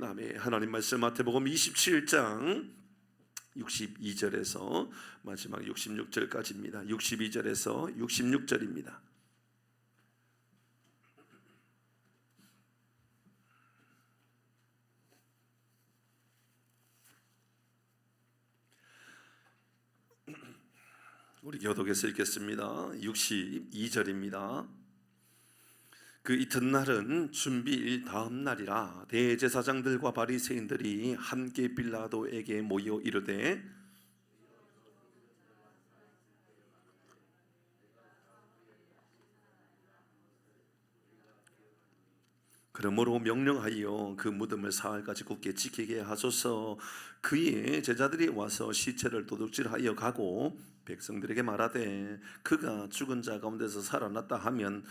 아멘. 하나님 말씀 마태복음 27장 62절에서 마지막 66절까지입니다. 62절에서 66절입니다. 우리 교독에서 읽겠습니다. 62절입니다. 그 이튿날은 준비일 다음 날이라 대제사장들과 바리새인들이 함께 빌라도에게 모여 이르되 그러므로 명령하여 그 무덤을 사흘까지 굳게 지키게 하소서. 그의 제자들이 와서 시체를 도둑질하여 가고 백성들에게 말하되 그가 죽은 자 가운데서 살아났다 하면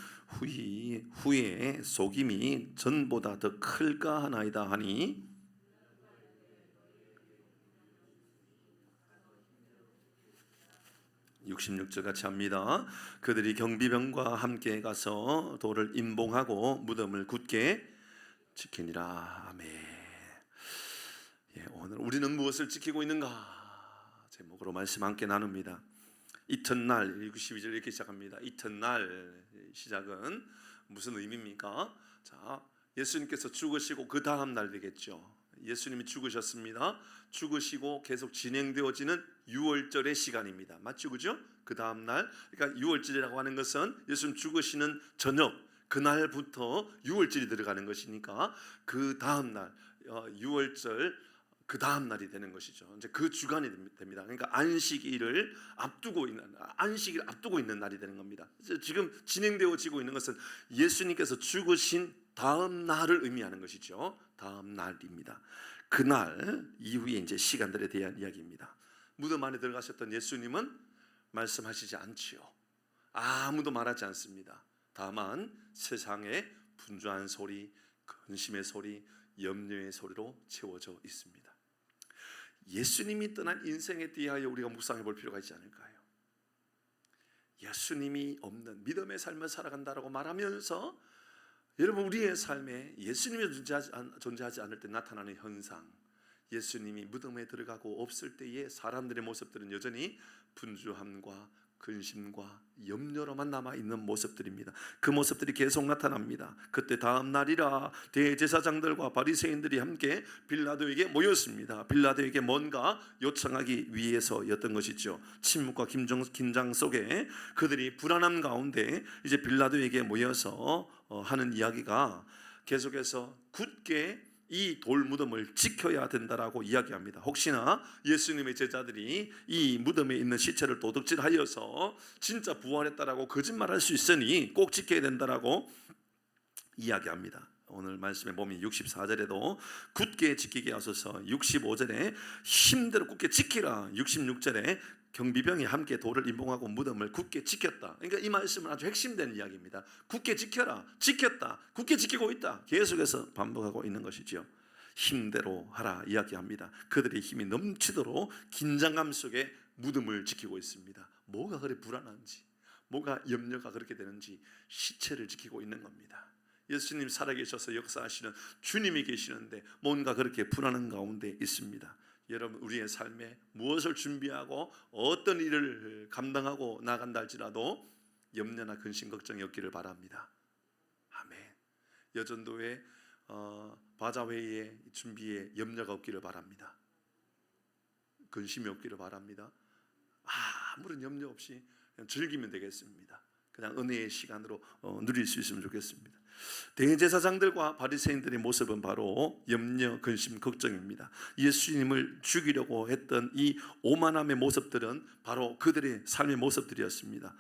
후에 속임이 전보다 더 클까 하나이다 하니 66절 같이 합니다. 그들이 경비병과 함께 가서 돌을 임봉하고 무덤을 굳게 지키니라. 아멘. 오늘 우리는 무엇을 지키고 있는가 제목으로 말씀 함께 나눕니다. 이튿날 62절 이렇게 시작합니다. 이튿날 시작은 무슨 의미입니까? 자, 예수님께서 죽으시고 그 다음 날 되겠죠. 예수님이 죽으셨습니다. 죽으시고 계속 진행되어지는 유월절의 시간입니다. 맞죠? 그죠? 그 다음 날, 그러니까 유월절이라고 하는 것은 예수님 죽으시는 저녁 그날부터 유월절이 들어가는 것이니까 그 다음 날 유월절 그 다음 날이 되는 것이죠. 이제 그 주간이 됩니다. 그러니까 안식일을 앞두고 있는 날이 되는 겁니다. 지금 진행되어지고 있는 것은 예수님께서 죽으신 다음 날을 의미하는 것이죠. 다음 날입니다. 그날 이후에 이제 시간들에 대한 이야기입니다. 무덤 안에 들어가셨던 예수님은 말씀하시지 않지요. 아무도 말하지 않습니다. 다만 세상의 분주한 소리, 근심의 소리, 염려의 소리로 채워져 있습니다. 예수님이 떠난 인생에 대하여 우리가 묵상해 볼 필요가 있지 않을까요? 예수님이 없는 믿음의 삶을 살아간다라고 말하면서 여러분 우리의 삶에 예수님이 존재하지 않을 때 나타나는 현상, 예수님이 무덤에 들어가고 없을 때의 사람들의 모습들은 여전히 분주함과 근심과 염려로만 남아있는 모습들입니다. 그 모습들이 계속 나타납니다. 그때 다음 날이라 대제사장들과 바리새인들이 함께 빌라도에게 모였습니다. 빌라도에게 뭔가 요청하기 위해서였던 것이죠. 침묵과 긴장 속에 그들이 불안함 가운데 이제 빌라도에게 모여서 하는 이야기가 계속해서 굳게 이 돌무덤을 지켜야 된다라고 이야기합니다. 혹시나 예수님의 제자들이 이 무덤에 있는 시체를 도둑질하여서 진짜 부활했다라고 거짓말할 수 있으니 꼭 지켜야 된다라고 이야기합니다. 오늘 말씀에 보면 64절에도 굳게 지키게 하소서, 65절에 힘대로 굳게 지키라, 66절에 경비병이 함께 돌을 임봉하고 무덤을 굳게 지켰다. 그러니까 이 말씀은 아주 핵심되는 이야기입니다. 굳게 지켜라, 지켰다, 굳게 지키고 있다, 계속해서 반복하고 있는 것이죠. 힘대로 하라 이야기합니다. 그들의 힘이 넘치도록 긴장감 속에 무덤을 지키고 있습니다. 뭐가 그리 불안한지, 뭐가 염려가 그렇게 되는지 시체를 지키고 있는 겁니다. 예수님 살아계셔서 역사하시는 주님이 계시는데 뭔가 그렇게 불안한 가운데 있습니다. 여러분 우리의 삶에 무엇을 준비하고 어떤 일을 감당하고 나간다 할지라도 염려나 근심 걱정이 없기를 바랍니다. 아멘. 여전도의 바자회의 준비에 염려가 없기를 바랍니다. 근심이 없기를 바랍니다. 아무런 염려 없이 그냥 즐기면 되겠습니다. 그냥 은혜의 시간으로 누릴 수 있으면 좋겠습니다. 대제사장들과 바리새인들의 모습은 바로 염려, 근심, 걱정입니다. 예수님을 죽이려고 했던 이 오만함의 모습들은 바로 그들의 삶의 모습들이었습니다.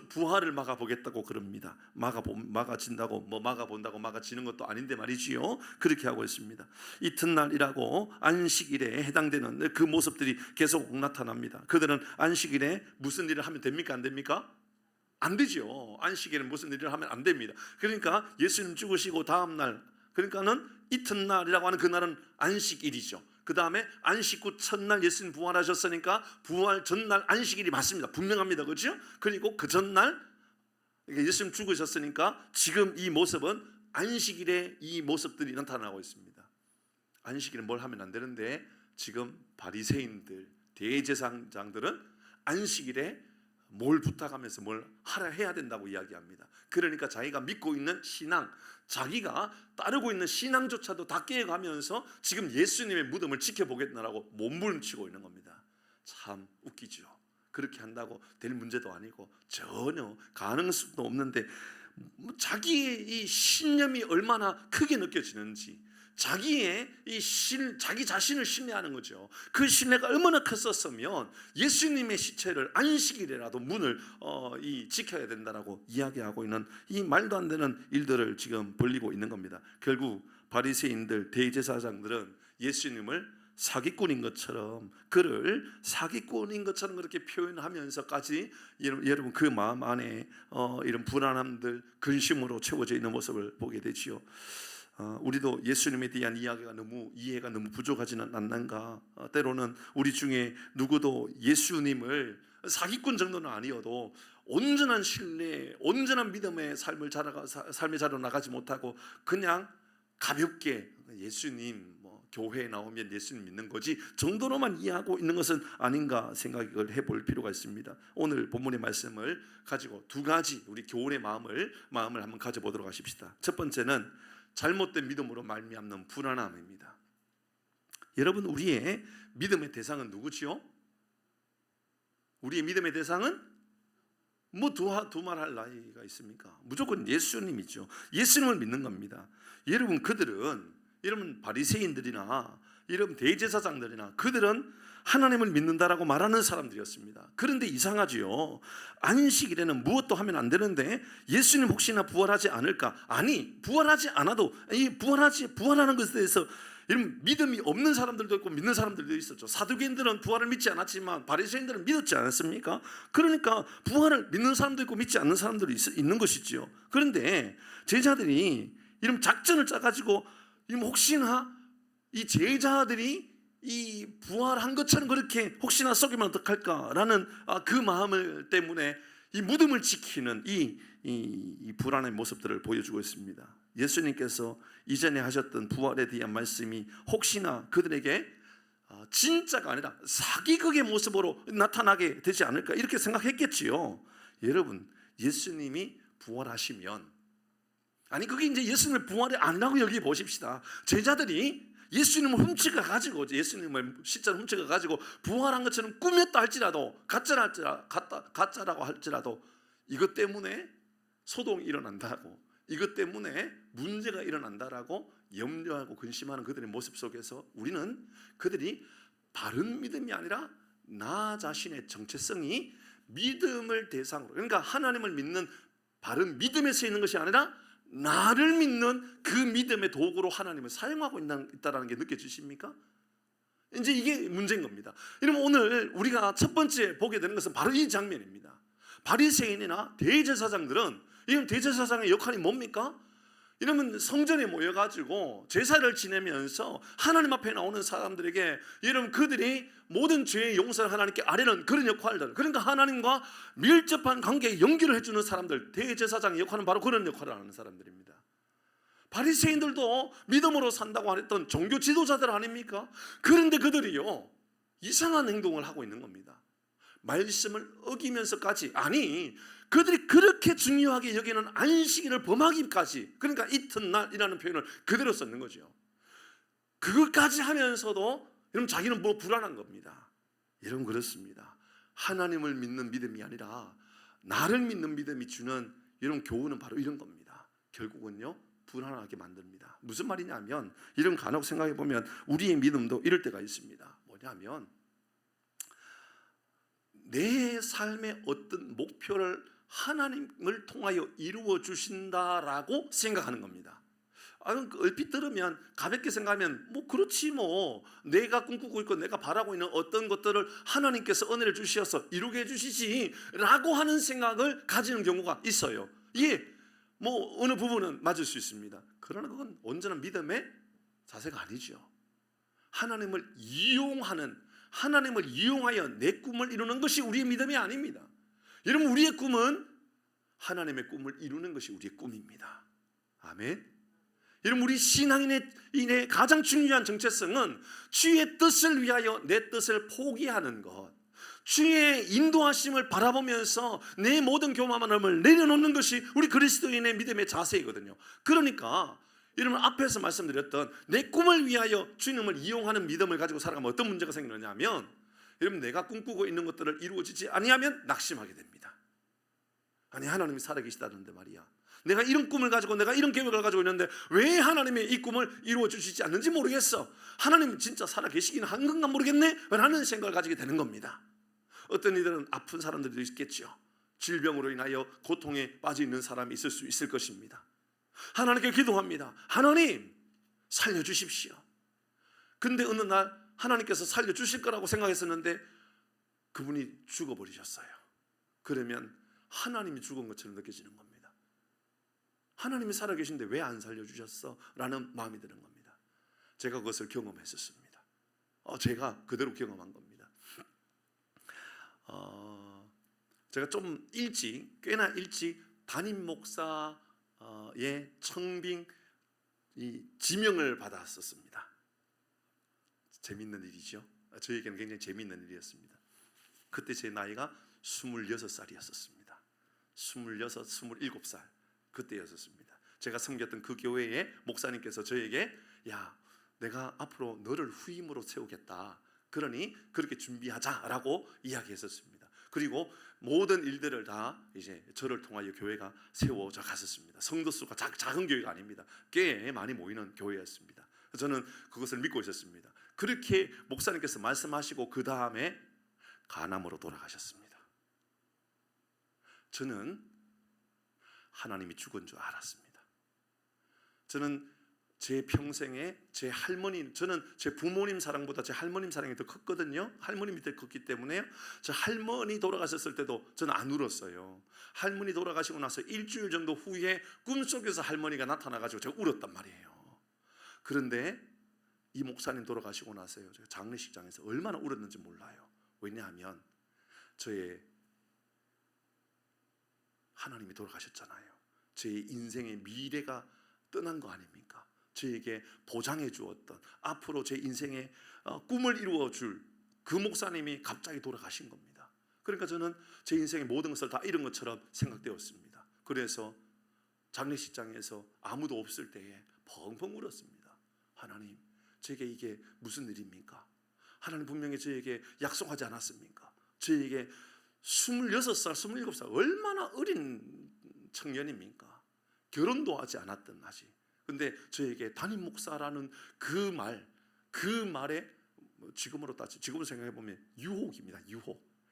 부활을 막아보겠다고 그럽니다. 막아진다고 막아본다고 막아지는 것도 아닌데 말이지요. 그렇게 하고 있습니다. 이튿날이라고 안식일에 해당되는 그 모습들이 계속 나타납니다. 그들은 안식일에 무슨 일을 하면 됩니까? 안 됩니까? 안 되죠. 안식일은 무슨 일을 하면 안 됩니다. 그러니까 예수님 죽으시고 다음 날, 그러니까는 이튿날이라고 하는 그날은 안식일이죠. 그 다음에 안식 후 첫날 예수님 부활하셨으니까 부활 전날 안식일이 맞습니다. 분명합니다. 그렇죠? 그리고 그 전날 예수님 죽으셨으니까 지금 이 모습은 안식일에 이 모습들이 나타나고 있습니다. 안식일에 뭘 하면 안 되는데 지금 바리새인들, 대제사장들은 안식일에 뭘 부탁하면서 뭘 하라 해야 된다고 이야기합니다. 그러니까 자기가 믿고 있는 신앙, 자기가 따르고 있는 신앙조차도 다 깨어가면서 지금 예수님의 무덤을 지켜보겠다라고 몸부림치고 있는 겁니다. 참 웃기죠. 그렇게 한다고 될 문제도 아니고 전혀 가능성도 없는데 자기의 이 신념이 얼마나 크게 느껴지는지, 자기 자신을 신뢰하는 거죠. 그 신뢰가 얼마나 컸었으면 예수님의 시체를 안식일이라도 문을 지켜야 된다라고 이야기하고 있는 이 말도 안 되는 일들을 지금 벌리고 있는 겁니다. 결국 바리새인들, 대제사장들은 예수님을 사기꾼인 것처럼, 그를 사기꾼인 것처럼 그렇게 표현하면서까지 여러분 그 마음 안에 이런 불안함들, 근심으로 채워져 있는 모습을 보게 되지요. 우리도 예수님에 대한 이해가 너무 부족하지는 않는가? 때로는 우리 중에 누구도 예수님을 사기꾼 정도는 아니어도 온전한 신뢰, 온전한 믿음의 삶의 자로 나가지 못하고 그냥 가볍게 예수님 교회에 나오면 예수님 믿는 거지 정도로만 이해하고 있는 것은 아닌가 생각을 해볼 필요가 있습니다. 오늘 본문의 말씀을 가지고 두 가지 우리 교훈의 마음을 한번 가져보도록 하십시다. 첫 번째는 잘못된 믿음으로 말미암는 불안함입니다. 여러분, 우리의 믿음의 대상은 누구지요? 우리의 믿음의 대상은 두말할 나이가 있습니까? 무조건 예수님이죠. 예수님을 믿는 겁니다. 여러분, 여러분 바리새인들이나 여러분 대제사장들이나 그들은 하나님을 믿는다라고 말하는 사람들이었습니다. 그런데 이상하지요. 안식일에는 무엇도 하면 안 되는데 예수님 혹시나 부활하지 않을까? 아니, 부활하지 않아도 부활하는 것에 대해서 이런 믿음이 없는 사람들도 있고 믿는 사람들도 있었죠. 사두개인들은 부활을 믿지 않았지만 바리새인들은 믿었지 않았습니까? 그러니까 부활을 믿는 사람도 있고 믿지 않는 사람들이 있는 것이지요. 그런데 제자들이 이런 작전을 짜가지고 혹시나 이 제자들이 이 부활한 것처럼 그렇게 혹시나 속이면 어떡할까라는 그 마음 때문에 이 무덤을 지키는 이 불안의 모습들을 보여주고 있습니다. 예수님께서 이전에 하셨던 부활에 대한 말씀이 혹시나 그들에게 진짜가 아니라 사기극의 모습으로 나타나게 되지 않을까 이렇게 생각했겠지요. 여러분, 예수님이 부활하시면, 아니 그게 이제 예수님의 부활이 아니라고 여기 보십시다. 제자들이 예수님을 훔쳐가가지고, 예수님을 실제로 훔쳐가가지고 부활한 것처럼 꾸몄다 할지라도, 가짜라고 할지라도 이것 때문에 소동이 일어난다고, 이것 때문에 문제가 일어난다라고 염려하고 근심하는 그들의 모습 속에서 우리는 그들이 바른 믿음이 아니라 나 자신의 정체성이 믿음을 대상으로, 그러니까 하나님을 믿는 바른 믿음에 서 있는 것이 아니라 나를 믿는 그 믿음의 도구로 하나님을 사용하고 있다는 게 느껴지십니까? 이제 이게 문제인 겁니다. 여러분, 오늘 우리가 첫 번째 보게 되는 것은 바로 이 장면입니다. 바리새인이나 대제사장들은, 이런 대제사장의 역할이 뭡니까? 이러면 성전에 모여가지고 제사를 지내면서 하나님 앞에 나오는 사람들에게, 여러분 그들이 모든 죄의 용서를 하나님께 아뢰는 그런 역할들, 그러니까 하나님과 밀접한 관계에 연결을 해주는 사람들, 대제사장의 역할은 바로 그런 역할을 하는 사람들입니다. 바리새인들도 믿음으로 산다고 했던 종교 지도자들 아닙니까? 그런데 그들이요 이상한 행동을 하고 있는 겁니다. 말씀을 어기면서까지, 아니 그들이 그렇게 중요하게 여기는 안식일을 범하기까지, 그러니까 이튿날이라는 표현을 그대로 썼는 거죠. 그것까지 하면서도 여러분 자기는 불안한 겁니다. 여러분 그렇습니다. 하나님을 믿는 믿음이 아니라 나를 믿는 믿음이 주는 이런 교훈은 바로 이런 겁니다. 결국은요 불안하게 만듭니다. 무슨 말이냐면, 이런 간혹 생각해 보면 우리의 믿음도 이럴 때가 있습니다. 뭐냐면 내 삶의 어떤 목표를 하나님을 통하여 이루어 주신다라고 생각하는 겁니다. 얼핏 들으면 가볍게 생각하면 그렇지 내가 꿈꾸고 있고 내가 바라고 있는 어떤 것들을 하나님께서 은혜를 주셔서 이루게 해주시지 라고 하는 생각을 가지는 경우가 있어요. 이게 어느 부분은 맞을 수 있습니다. 그러나 그건 온전한 믿음의 자세가 아니죠. 하나님을 이용하여 내 꿈을 이루는 것이 우리의 믿음이 아닙니다. 여러분, 우리의 꿈은 하나님의 꿈을 이루는 것이 우리의 꿈입니다. 아멘. 여러분, 우리 신앙인의 가장 중요한 정체성은 주의 뜻을 위하여 내 뜻을 포기하는 것, 주의 인도하심을 바라보면서 내 모든 교만함을 내려놓는 것이 우리 그리스도인의 믿음의 자세이거든요. 그러니까 여러분, 앞에서 말씀드렸던 내 꿈을 위하여 주님을 이용하는 믿음을 가지고 살아가면 어떤 문제가 생기느냐 하면, 여러분, 내가 꿈꾸고 있는 것들을 이루어지지 아니하면 낙심하게 됩니다. 아니, 하나님이 살아계시다는데 말이야, 내가 이런 꿈을 가지고 내가 이런 계획을 가지고 있는데 왜 하나님이 이 꿈을 이루어 주시지 않는지 모르겠어. 하나님 진짜 살아계시긴 한 건가 모르겠네 라는 생각을 가지게 되는 겁니다. 어떤 이들은 아픈 사람들도 있겠죠. 질병으로 인하여 고통에 빠져 있는 사람이 있을 수 있을 것입니다. 하나님께 기도합니다. 하나님, 살려주십시오. 근데 어느 날 하나님께서 살려주실 거라고 생각했었는데 그분이 죽어버리셨어요. 그러면 하나님이 죽은 것처럼 느껴지는 겁니다. 하나님이 살아계신데 왜 안 살려주셨어? 라는 마음이 드는 겁니다. 제가 그것을 경험했었습니다. 제가 그대로 경험한 겁니다. 제가 좀 꽤나 일찍 담임 목사의 청빙 지명을 받았었습니다. 재밌는 일이죠. 저에게는 굉장히 재밌는 일이었습니다. 그때 제 나이가 26살이었습니다. 26, 27살 그때였습니다. 제가 섬겼던 그 교회의 목사님께서 저에게, 야, 내가 앞으로 너를 후임으로 세우겠다. 그러니 그렇게 준비하자라고 이야기했었습니다. 그리고 모든 일들을 다 이제 저를 통하여 교회가 세워져 갔었습니다. 성도 수가 작은 교회가 아닙니다. 꽤 많이 모이는 교회였습니다. 저는 그것을 믿고 있었습니다. 그렇게 목사님께서 말씀하시고 그 다음에 간암으로 돌아가셨습니다. 저는 하나님이 죽은 줄 알았습니다. 저는 제 평생에 저는 제 부모님 사랑보다 제 할머님 사랑이 더 컸거든요. 할머님이 더 컸기 때문에 저 할머니 돌아가셨을 때도 저는 안 울었어요. 할머니 돌아가시고 나서 일주일 정도 후에 꿈속에서 할머니가 나타나가지고 제가 울었단 말이에요. 그런데 이 목사님 돌아가시고 나서요, 제가 장례식장에서 얼마나 울었는지 몰라요. 왜냐하면 저의 하나님이 돌아가셨잖아요. 제 인생의 미래가 떠난 거 아닙니까? 저에게 보장해 주었던 앞으로 제 인생의 꿈을 이루어 줄 그 목사님이 갑자기 돌아가신 겁니다. 그러니까 저는 제 인생의 모든 것을 다 잃은 것처럼 생각되었습니다. 그래서 장례식장에서 아무도 없을 때에 펑펑 울었습니다. 하나님, 제게 이게 무슨 일입니까? 하나님 분명히 저에게 약속하지 않았습니까? 저에게 26살, 27살 얼마나 어린 청년입니까? 결혼도 하지 않았던 나지. 근데 저에게 담임 목사라는 그 말에 지금으로 생각해보면 유혹입니다.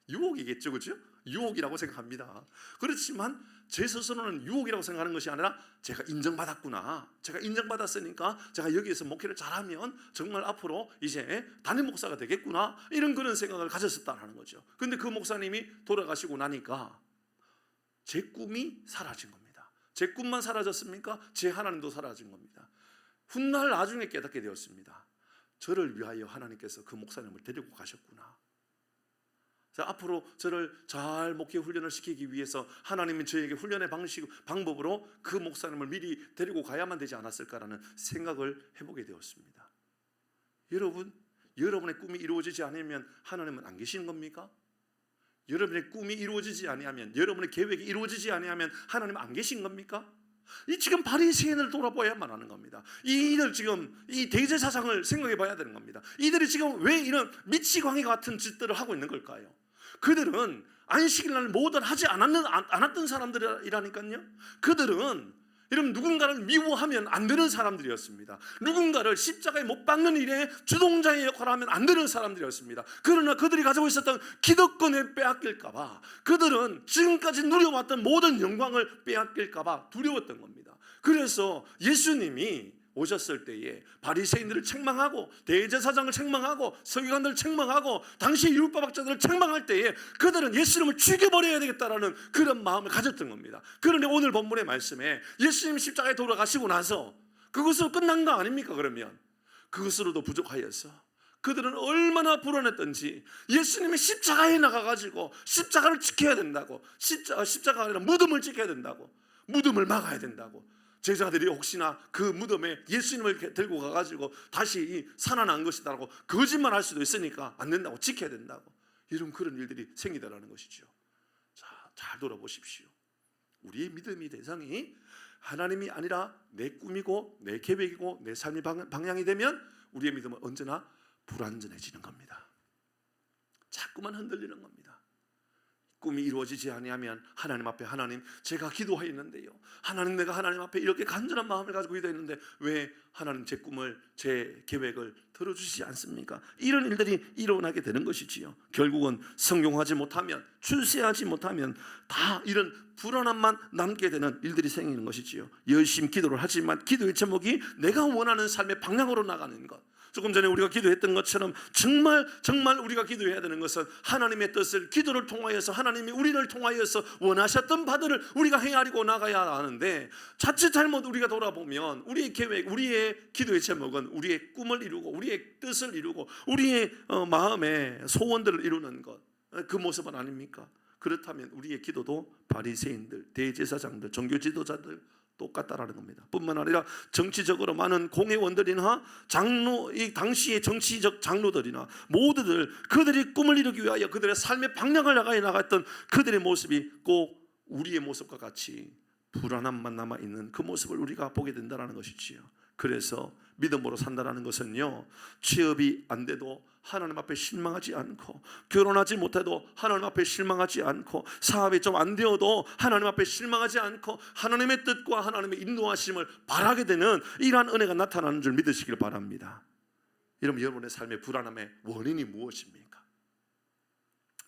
유혹이겠죠, 그렇죠? 유혹이라고 생각합니다. 그렇지만 제 스스로는 유혹이라고 생각하는 것이 아니라 제가 인정받았구나. 제가 인정받았으니까 제가 여기에서 목회를 잘하면 정말 앞으로 이제 담임 목사가 되겠구나. 이런 그런 생각을 가졌었다는 거죠. 근데 그 목사님이 돌아가시고 나니까 제 꿈이 사라진 겁니다. 제 꿈만 사라졌습니까? 제 하나님도 사라진 겁니다. 훗날 나중에 깨닫게 되었습니다. 저를 위하여 하나님께서 그 목사님을 데리고 가셨구나. 앞으로 저를 잘 목회 훈련을 시키기 위해서 하나님은 저에게 훈련의 방법으로 그 목사님을 미리 데리고 가야만 되지 않았을까라는 생각을 해보게 되었습니다. 여러분, 여러분의 꿈이 이루어지지 않으면 하나님은 안 계시는 겁니까? 여러분의 꿈이 이루어지지 아니하면, 여러분의 계획이 이루어지지 아니하면 하나님은 안 계신 겁니까? 지금 바리새인을 돌아봐야만 하는 겁니다. 이들 지금 이 대제사장을 생각해 봐야 되는 겁니다. 이들이 지금 왜 이런 미치광이 같은 짓들을 하고 있는 걸까요? 그들은 안식일날 뭐든 하지 않았던 사람들이라니까요. 그들은 여러분, 누군가를 미워하면 안 되는 사람들이었습니다. 누군가를 십자가에 못 박는 일에 주동자의 역할을 하면 안 되는 사람들이었습니다. 그러나 그들이 가지고 있었던 기득권을 빼앗길까 봐, 그들은 지금까지 누려왔던 모든 영광을 빼앗길까 봐 두려웠던 겁니다. 그래서 예수님이 오셨을 때에 바리새인들을 책망하고 대제사장을 책망하고 서기관들을 책망하고 당시 율법학자들을 책망할 때에 그들은 예수님을 죽여버려야 되겠다라는 그런 마음을 가졌던 겁니다. 그런데 오늘 본문의 말씀에 예수님 십자가에 돌아가시고 나서 그것으로 끝난 거 아닙니까? 그러면 그것으로도 부족하여서 그들은 얼마나 불안했던지 예수님이 십자가에 나가가지고 십자가를 지켜야 된다고, 십자가가 아니라 무덤을 지켜야 된다고, 무덤을 막아야 된다고, 제자들이 혹시나 그 무덤에 예수님을 들고 가가지고 다시 살아난 것이다라고 거짓말할 수도 있으니까 안 된다고, 지켜야 된다고, 이런 그런 일들이 생기더라는 것이죠. 자, 잘 돌아보십시오. 우리의 믿음의 대상이 하나님이 아니라 내 꿈이고 내 계획이고 내 삶의 방향이 되면 우리의 믿음은 언제나 불완전해지는 겁니다. 자꾸만 흔들리는 겁니다. 꿈이 이루어지지 아니하면 하나님 앞에, 하나님 제가 기도했는데요, 하나님 내가 하나님 앞에 이렇게 간절한 마음을 가지고 기도했는데 왜 하나님 제 꿈을, 제 계획을 들어주시지 않습니까? 이런 일들이 일어나게 되는 것이지요. 결국은 성공하지 못하면, 출세하지 못하면 다 이런 불안함만 남게 되는 일들이 생기는 것이지요. 열심히 기도를 하지만 기도의 제목이 내가 원하는 삶의 방향으로 나가는 것. 조금 전에 우리가 기도했던 것처럼 정말 우리가 기도해야 되는 것은 하나님의 뜻을, 기도를 통하여서 하나님이 우리를 통하여서 원하셨던 바들을 우리가 헤아리고 나가야 하는데, 자칫 잘못 우리가 돌아보면 우리의 계획, 우리의 기도의 제목은 우리의 꿈을 이루고 우리의 뜻을 이루고 우리의 마음의 소원들을 이루는 것, 그 모습은 아닙니까? 그렇다면 우리의 기도도 바리새인들, 대제사장들, 종교 지도자들 똑같다라는 겁니다. 뿐만 아니라 정치적으로 많은 공회원들이나 장로, 이 당시의 정치적 장로들이나 모두들 그들이 꿈을 이루기 위하여 그들의 삶의 방향을 나갔던 그들의 모습이 꼭 우리의 모습과 같이 불안함만 남아있는 그 모습을 우리가 보게 된다는 것이지요. 그래서 믿음으로 산다는 것은요, 취업이 안 돼도 하나님 앞에 실망하지 않고, 결혼하지 못해도 하나님 앞에 실망하지 않고, 사업이 좀 안 되어도 하나님 앞에 실망하지 않고 하나님의 뜻과 하나님의 인도하심을 바라게 되는 이러한 은혜가 나타나는 줄 믿으시길 바랍니다. 여러분, 여러분의 삶의 불안함의 원인이 무엇입니까?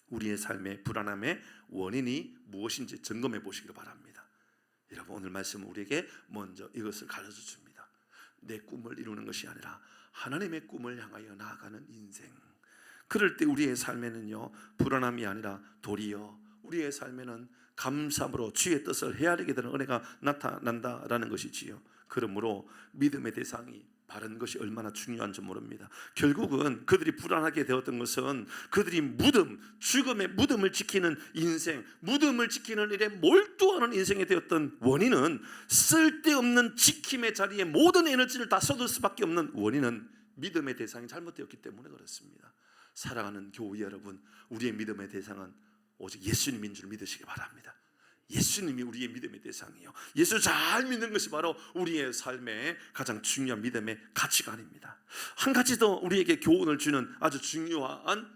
우리의 삶의 불안함의 원인이 무엇인지 점검해 보시길 바랍니다. 여러분, 오늘 말씀은 우리에게 먼저 이것을 가르쳐 줍니다. 내 꿈을 이루는 것이 아니라 하나님의 꿈을 향하여 나아가는 인생. 그럴 때 우리의 삶에는요, 불안함이 아니라 도리어 우리의 삶에는 감사함으로 주의 뜻을 헤아리게 되는 은혜가 나타난다라는 것이지요. 그러므로 믿음의 대상이 바른 것이 얼마나 중요한지 모릅니다. 결국은 그들이 불안하게 되었던 것은 그들이 죽음의 무덤을 지키는 인생, 무덤을 지키는 일에 몰두하는 인생이 되었던 원인은, 쓸데없는 지킴의 자리에 모든 에너지를 다 쏟을 수밖에 없는 원인은 믿음의 대상이 잘못되었기 때문에 그렇습니다. 사랑하는 교우 여러분, 우리의 믿음의 대상은 오직 예수님인 줄 믿으시기 바랍니다. 예수님이 우리의 믿음의 대상이에요. 예수 잘 믿는 것이 바로 우리의 삶의 가장 중요한 믿음의 가치관입니다. 한 가지 더 우리에게 교훈을 주는 아주 중요한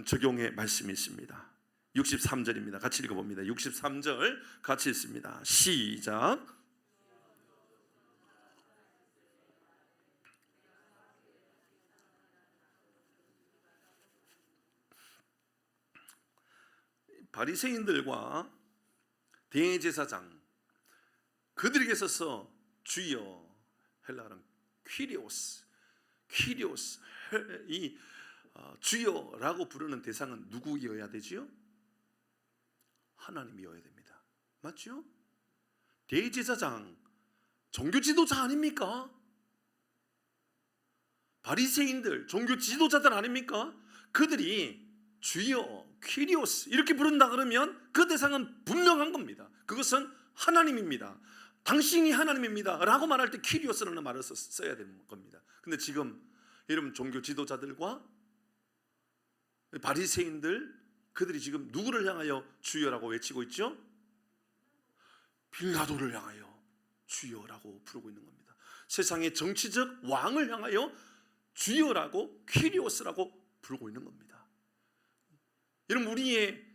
적용의 말씀이 있습니다. 63절입니다. 같이 읽어봅니다. 63절 같이 읽습니다. 시작. 바리새인들과 대제사장, 그들에게 있어서 주여, 헬라어는 퀴리오스, 이 주여라고 부르는 대상은 누구이어야 되지요? 하나님이어야 됩니다. 맞죠? 대제사장, 종교 지도자 아닙니까? 바리새인들, 종교 지도자들 아닙니까? 그들이 주여, 퀴리오스 이렇게 부른다 그러면 그 대상은 분명한 겁니다. 그것은 하나님입니다. 당신이 하나님입니다 라고 말할 때 퀴리오스라는 말을 써야 되는 겁니다. 근데 지금 여러분, 종교 지도자들과 바리새인들, 그들이 지금 누구를 향하여 주여라고 외치고 있죠? 빌라도를 향하여 주여라고 부르고 있는 겁니다. 세상의 정치적 왕을 향하여 주여라고, 퀴리오스라고 부르고 있는 겁니다. 여러분, 우리의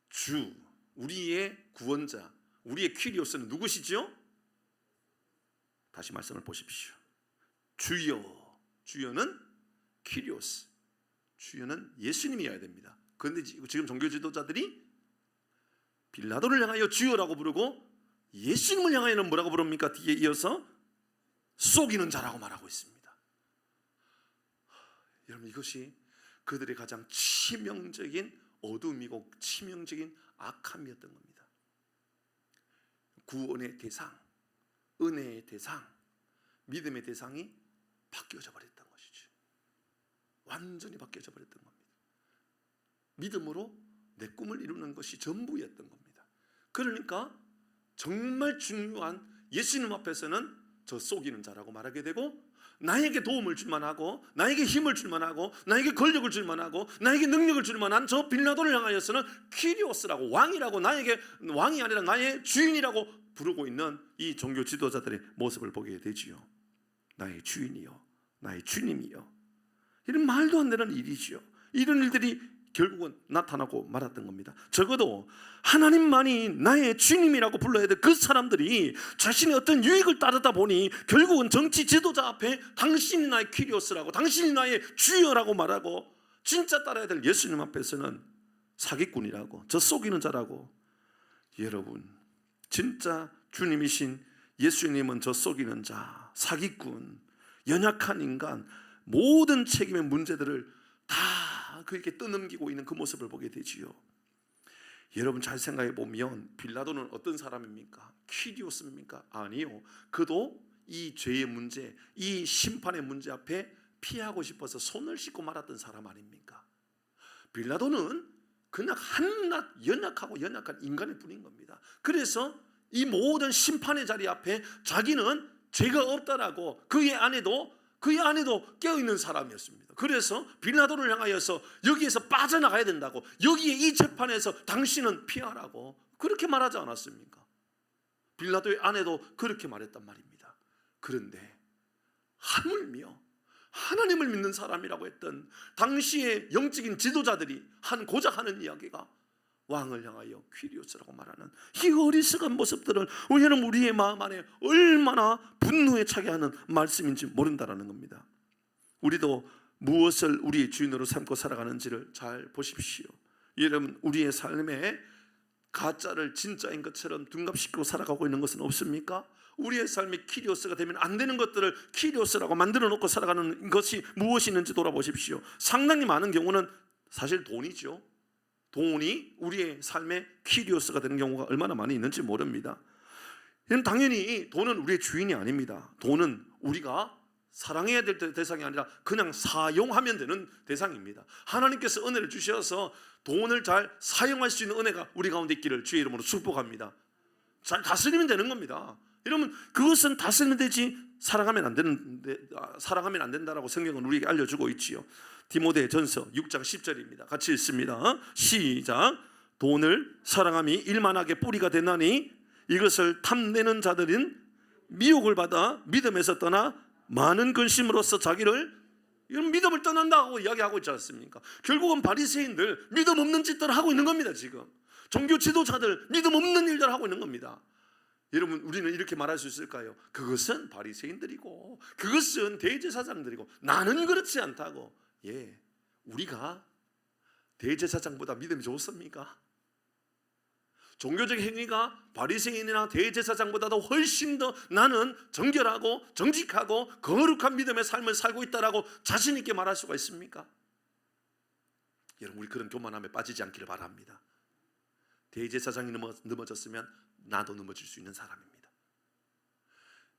주, 우리의 구원자, 우리의 퀴리오스는 누구시죠? 다시 말씀을 보십시오. 주여, 주여는 퀴리오스, 주여는 예수님이어야 됩니다. 그런데 지금 종교 지도자들이 빌라도를 향하여 주여라고 부르고 예수님을 향하여는 뭐라고 부릅니까? 뒤에 이어서 속이는 자라고 말하고 있습니다. 여러분, 이것이 그들의 가장 치명적인 어둠이고 치명적인 악함이었던 겁니다. 구원의 대상, 은혜의 대상, 믿음의 대상이 바뀌어져 버렸던 것이죠. 완전히 바뀌어져 버렸던 겁니다. 믿음으로 내 꿈을 이루는 것이 전부였던 겁니다. 그러니까 정말 중요한 예수님 앞에서는 저 속이는 자라고 말하게 되고, 나에게 도움을 줄만 하고 나에게 힘을 줄만 하고 나에게 권력을 줄만 하고 나에게 능력을 줄만 한 저 빌라도를 향하여서는 퀴리오스라고, 왕이라고, 나에게 왕이 아니라 나의 주인이라고 부르고 있는 이 종교 지도자들의 모습을 보게 되지요. 나의 주인이요, 나의 주님이요. 이런 말도 안 되는 일이지요. 이런 일들이 결국은 나타나고 말았던 겁니다. 적어도 하나님만이 나의 주님이라고 불러야 될 그 사람들이 자신의 어떤 유익을 따르다 보니 결국은 정치 지도자 앞에 당신이 나의 퀴리오스라고, 당신이 나의 주여라고 말하고, 진짜 따라야 될 예수님 앞에서는 사기꾼이라고, 저 속이는 자라고. 여러분, 진짜 주님이신 예수님은 저 속이는 자, 사기꾼, 연약한 인간, 모든 책임의 문제들을 다 그렇게 떠넘기고 있는 그 모습을 보게 되지요. 여러분 잘 생각해 보면 빌라도는 어떤 사람입니까? 퀴리오스입니까? 아니요. 그도 이 죄의 문제, 이 심판의 문제 앞에 피하고 싶어서 손을 씻고 말았던 사람 아닙니까? 빌라도는 그냥 한낱 연약하고 연약한 인간일 뿐인 겁니다. 그래서 이 모든 심판의 자리 앞에 자기는 죄가 없다라고 그의 아내도 깨어있는 사람이었습니다. 그래서 빌라도를 향하여서 여기에서 빠져나가야 된다고, 여기에 이 재판에서 당신은 피하라고 그렇게 말하지 않았습니까? 빌라도의 아내도 그렇게 말했단 말입니다. 그런데 하물며 하나님을 믿는 사람이라고 했던 당시의 영적인 지도자들이 고작 하는 이야기가 왕을 향하여 퀴리오스라고 말하는 이 어리석은 모습들을 우리는 우리의 마음 안에 얼마나 분노에 차게 하는 말씀인지 모른다라는 겁니다. 우리도 무엇을 우리의 주인으로 삼고 살아가는지를 잘 보십시오. 여러분, 우리의 삶에 가짜를 진짜인 것처럼 둔갑시키고 살아가고 있는 것은 없습니까? 우리의 삶이 퀴리오스가 되면 안 되는 것들을 퀴리오스라고 만들어 놓고 살아가는 것이 무엇이 있는지 돌아보십시오. 상당히 많은 경우는 사실 돈이죠. 돈이 우리의 삶의 퀴리오스가 되는 경우가 얼마나 많이 있는지 모릅니다. 당연히 돈은 우리의 주인이 아닙니다. 돈은 우리가 사랑해야 될 대상이 아니라 그냥 사용하면 되는 대상입니다. 하나님께서 은혜를 주셔서 돈을 잘 사용할 수 있는 은혜가 우리 가운데 있기를 주의 이름으로 축복합니다. 잘 다스리면 되는 겁니다. 여러분, 그것은 다스리면 되지 사랑하면 안 된다라고 성경은 우리에게 알려주고 있지요. 디모데전서 6장 10절입니다. 같이 읽습니다. 시작. 돈을 사랑함이 일만하게 뿌리가 되나니 이것을 탐내는 자들은 미혹을 받아 믿음에서 떠나 많은 근심으로써 자기를, 이런 믿음을 떠난다고 이야기하고 있지 않습니까? 결국은 바리새인들 믿음 없는 짓들을 하고 있는 겁니다. 지금 종교 지도자들 믿음 없는 일들을 하고 있는 겁니다. 여러분, 우리는 이렇게 말할 수 있을까요? 그것은 바리새인들이고 그것은 대제사장들이고 나는 그렇지 않다고. 예, 우리가 대제사장보다 믿음이 좋습니까? 종교적 행위가 바리새인이나 대제사장보다도 훨씬 더 나는 정결하고 정직하고 거룩한 믿음의 삶을 살고 있다라고 자신 있게 말할 수가 있습니까? 여러분, 우리 그런 교만함에 빠지지 않기를 바랍니다. 대제사장이 넘어졌으면 나도 넘어질 수 있는 사람입니다.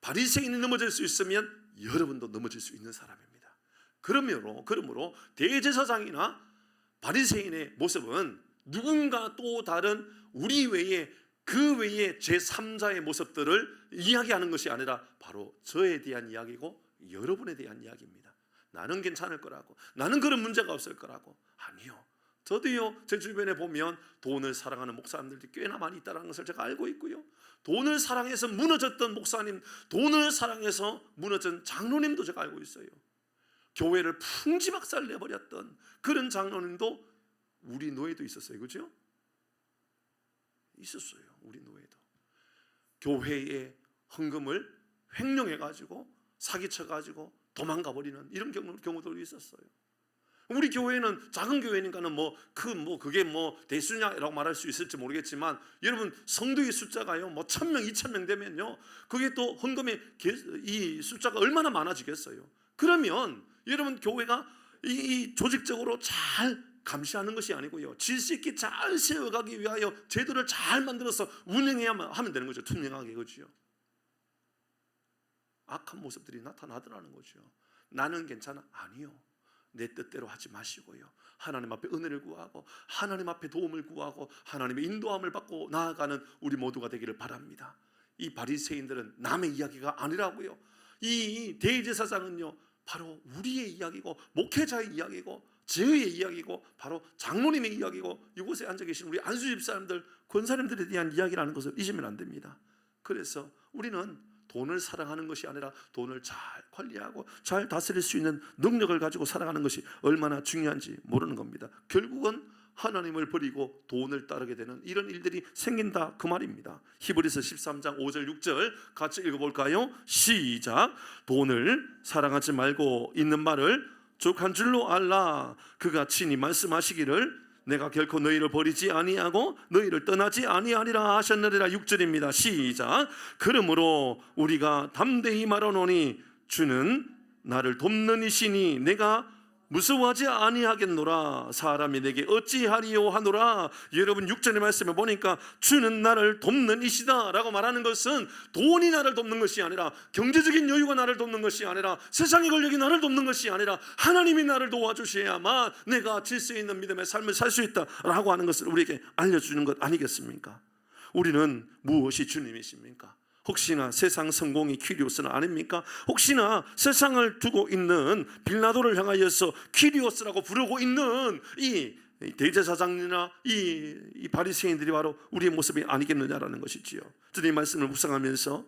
바리새인이 넘어질 수 있으면 여러분도 넘어질 수 있는 사람입니다. 그러므로 대제사장이나 바리새인의 모습은 누군가 또 다른 우리 외에 그 외에 제3자의 모습들을 이야기하는 것이 아니라 바로 저에 대한 이야기고 여러분에 대한 이야기입니다. 나는 괜찮을 거라고, 나는 그런 문제가 없을 거라고. 아니요. 저도요, 제 주변에 보면 돈을 사랑하는 목사님들이 꽤나 많이 있다는 것을 제가 알고 있고요, 돈을 사랑해서 무너졌던 목사님, 돈을 사랑해서 무너진 장로님도 제가 알고 있어요. 교회를 풍지박살 내버렸던 그런 장로님도 우리 노예도 있었어요. 그죠? 있었어요. 우리 노예도 교회의 헌금을 횡령해가지고 사기쳐가지고 도망가버리는 이런 경우도 있었어요. 우리 교회는 작은 교회니까는 그게 대수냐라고 말할 수 있을지 모르겠지만, 여러분, 성도의 숫자가요 1,000명, 2,000명 되면요, 그게 또 헌금의 이 숫자가 얼마나 많아지겠어요. 그러면 여러분, 교회가 이 조직적으로 잘 감시하는 것이 아니고요, 질서 있게 잘 세워가기 위하여 제도를 잘 만들어서 운영해야만 하면 되는 거죠. 투명하게. 그렇죠? 악한 모습들이 나타나더라는 거죠. 나는 괜찮아? 아니요. 내 뜻대로 하지 마시고요, 하나님 앞에 은혜를 구하고 하나님 앞에 도움을 구하고 하나님의 인도함을 받고 나아가는 우리 모두가 되기를 바랍니다. 이 바리새인들은 남의 이야기가 아니라고요. 이 대제사장은요, 바로 우리의 이야기고 목회자의 이야기고 제의 이야기고 바로 장로님의 이야기고 이곳에 앉아 계신 우리 안수 집사님들, 권사님들에 대한 이야기라는 것을 잊으면 안 됩니다. 그래서 우리는 돈을 사랑하는 것이 아니라 돈을 잘 관리하고 잘 다스릴 수 있는 능력을 가지고 살아가는 것이 얼마나 중요한지 모르는 겁니다. 결국은 하나님을 버리고 돈을 따르게 되는 이런 일들이 생긴다, 그 말입니다. 히브리서 13장 5절 6절 같이 읽어볼까요? 시작. 돈을 사랑하지 말고 있는 말을 족한 줄로 알라. 그가 친히 말씀하시기를 내가 결코 너희를 버리지 아니하고 너희를 떠나지 아니하리라 하셨느니라. 6절입니다. 시작. 그러므로 우리가 담대히 말하노니 주는 나를 돕는 이시니 내가 무서워하지 아니하겠노라. 사람이 내게 어찌하리요 하노라. 여러분 6절의 말씀을 보니까 주는 나를 돕는 이시다 라고 말하는 것은 돈이 나를 돕는 것이 아니라, 경제적인 여유가 나를 돕는 것이 아니라, 세상의 권력이 나를 돕는 것이 아니라 하나님이 나를 도와주셔야만 내가 질서 있는 믿음의 삶을 살 수 있다라고 하는 것을 우리에게 알려주는 것 아니겠습니까? 우리는 무엇이 주님이십니까? 혹시나 세상 성공이 키리오스는 아닙니까? 혹시나 세상을 두고 있는 빌라도를 향하여서 키리오스라고 부르고 있는 이 대제사장이나 이 바리새인들이 바로 우리의 모습이 아니겠느냐라는 것이지요. 주님 말씀을 묵상하면서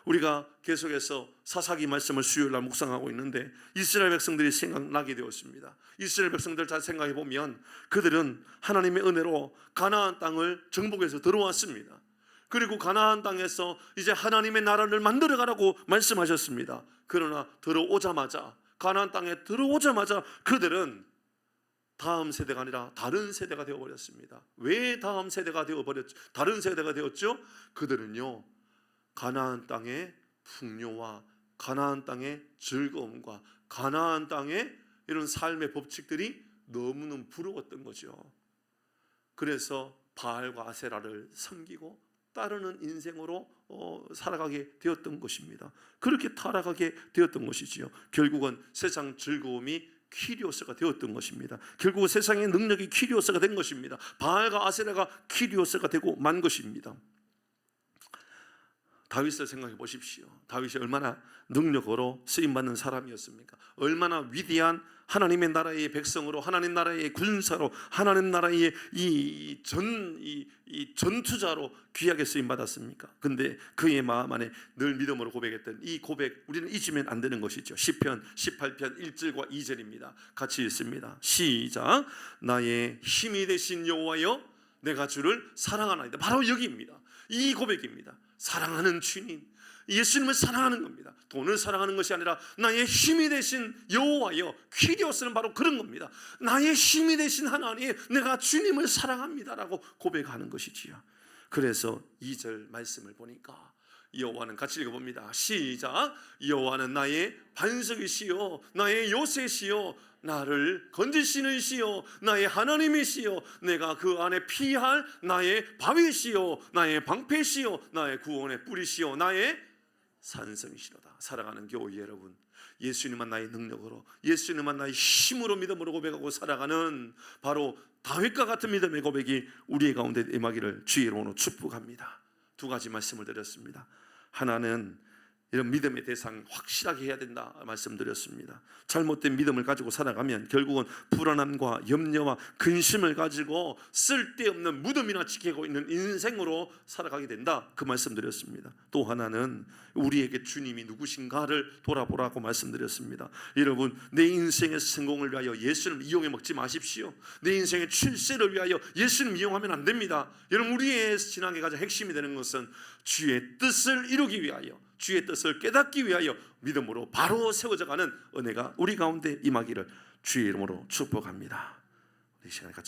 우리가 계속해서 사사기 말씀을 수요일날 묵상하고 있는데 이스라엘 백성들이 생각나게 되었습니다. 이스라엘 백성들 잘 생각해 보면 그들은 하나님의 은혜로 가나안 땅을 정복해서 들어왔습니다. 그리고 가나안 땅에서 이제 하나님의 나라를 만들어가라고 말씀하셨습니다. 그러나 가나안 땅에 들어오자마자 그들은 다음 세대가 아니라 다른 세대가 되어버렸습니다. 왜 다른 세대가 되었죠? 그들은요, 가나안 땅의 풍요와 가나안 땅의 즐거움과 가나안 땅의 이런 삶의 법칙들이 너무너무 부러웠던 거죠. 그래서 바알과 아세라를 섬기고 따르는 인생으로 살아가게 되었던 것입니다. 그렇게 타락하게 되었던 것이지요. 결국은 세상 즐거움이 키리오스가 되었던 것입니다. 결국 세상의 능력이 키리오스가 된 것입니다. 바알과 아세라가 키리오스가 되고 만 것입니다. 다윗을 생각해 보십시오. 다윗이 얼마나 능력으로 쓰임받는 사람이었습니까? 얼마나 위대한 하나님의 나라의 백성으로, 하나님 나라의 군사로, 하나님 나라의 이 전투자로 귀하게 쓰임받았습니까? 근데 그의 마음 안에 늘 믿음으로 고백했던 이 고백, 우리는 잊으면 안 되는 것이죠. 시편 18편 1절과 2절입니다. 같이 읽습니다. 시작. 나의 힘이 되신 여호와여 내가 주를 사랑하나이다. 바로 여기입니다. 이 고백입니다. 사랑하는 주님, 예수님을 사랑하는 겁니다. 돈을 사랑하는 것이 아니라 나의 힘이 되신 여호와여, 키리오스는 바로 그런 겁니다. 나의 힘이 되신 하나님, 내가 주님을 사랑합니다라고 고백하는 것이지요. 그래서 2절 말씀을 보니까 여호와는, 같이 읽어봅니다. 시작. 여호와는 나의 반석이시요 나의 요새시요 나를 건지시는 시요 나의 하나님이시요 내가 그 안에 피할 나의 바위시요 나의 방패시요 나의 구원의 뿌리시요 나의 산성이시로다. 사랑하는 교회 여러분, 예수님만 나의 능력으로, 예수님만 나의 힘으로 믿음으로 고백하고 살아가는 바로 다윗과 같은 믿음의 고백이 우리의 가운데 임하기를 주의 이름으로 축복합니다. 두 가지 말씀을 드렸습니다. 하나는 이런 믿음의 대상 확실하게 해야 된다 말씀드렸습니다. 잘못된 믿음을 가지고 살아가면 결국은 불안함과 염려와 근심을 가지고 쓸데없는 무덤이나 지키고 있는 인생으로 살아가게 된다, 그 말씀드렸습니다. 또 하나는 우리에게 주님이 누구신가를 돌아보라고 말씀드렸습니다. 여러분, 내 인생의 성공을 위하여 예수님 이용해 먹지 마십시오. 내 인생의 출세를 위하여 예수님 이용하면 안 됩니다. 여러분, 우리의 신앙의 가장 핵심이 되는 것은 주의 뜻을 이루기 위하여, 주의 뜻을 깨닫기 위하여 믿음으로 바로 세워져가는 은혜가 우리 가운데 임하기를 주의 이름으로 축복합니다. 이 시간에 같이